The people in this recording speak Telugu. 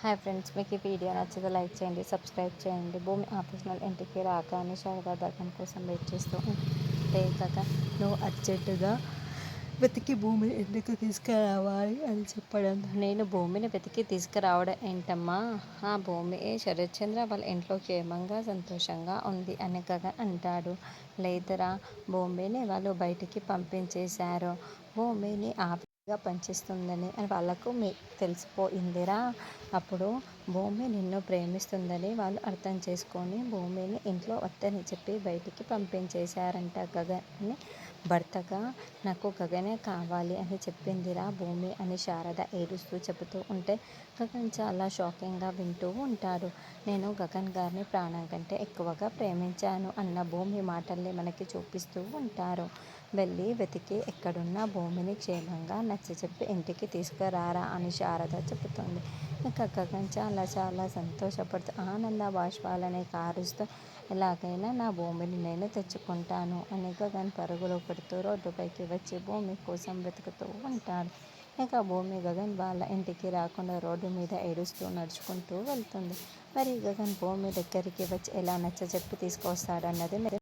హాయ్ ఫ్రెండ్స్, మీకు ఈ వీడియో నచ్చితే లైక్ చేయండి, సబ్స్క్రైబ్ చేయండి. భూమి ఆఫీషనల్ ఇంటికి రాగానే శారదా గగన్ కోసం వెయిట్ చేస్తూ ఉంటే గగన్ నువ్వు అర్జెంటుగా వెతికి భూమిని ఎందుకు తీసుకురావాలి అని చెప్పడంతో, నేను భూమిని వెతికి తీసుకురావడం ఏంటమ్మా, ఆ భూమి శరత్చంద్ర వాళ్ళ ఇంట్లో క్షేమంగా సంతోషంగా ఉంది అని గగన్ అంటాడు. లేదురా, భూమిని వాళ్ళు బయటికి పంపించేశారు. భూమిని పనిచేస్తుందని అని వాళ్ళకు తెలిసిపోయిందిరా. అప్పుడు భూమి నిన్ను ప్రేమిస్తుందని వాళ్ళు అర్థం చేసుకొని భూమిని ఇంట్లో వద్దని చెప్పి బయటికి పంపించేశారంట. గగన్ అని భర్తగా నాకు గగనే కావాలి అని చెప్పిందిరా భూమి అని శారద ఏడుస్తూ చెబుతూ ఉంటే గగన్ చాలా షాకింగ్గా వింటూ ఉంటాడు. నేను గగన్ గారిని ప్రాణం కంటే ఎక్కువగా ప్రేమించాను అన్న భూమి మాటల్ని మనకి చూపిస్తూ ఉంటారు. వెళ్ళి వెతికి ఎక్కడున్న భూమిని క్షేమంగా నచ్చచెప్పి ఇంటికి తీసుకురారా అని శారద చెబుతుంది. ఇంకా గగన్ చాలా చాలా సంతోషపడుతూ ఆనంద బాష్పాలని కారుస్తూ ఎలాగైనా నా భూమిని నేను తెచ్చుకుంటాను అని గగన్ పరుగులు పెడుతూ రోడ్డుపైకి వచ్చి భూమి కోసం వెతుకుతూ ఉంటాడు. ఇక భూమి గగన్ వాళ్ళ ఇంటికి రాకుండా రోడ్డు మీద ఏడుస్తూ నడుచుకుంటూ వెళ్తుంది. మరి గగన్ భూమి దగ్గరికి వచ్చి ఎలా నచ్చచెప్పి తీసుకొస్తాడన్నది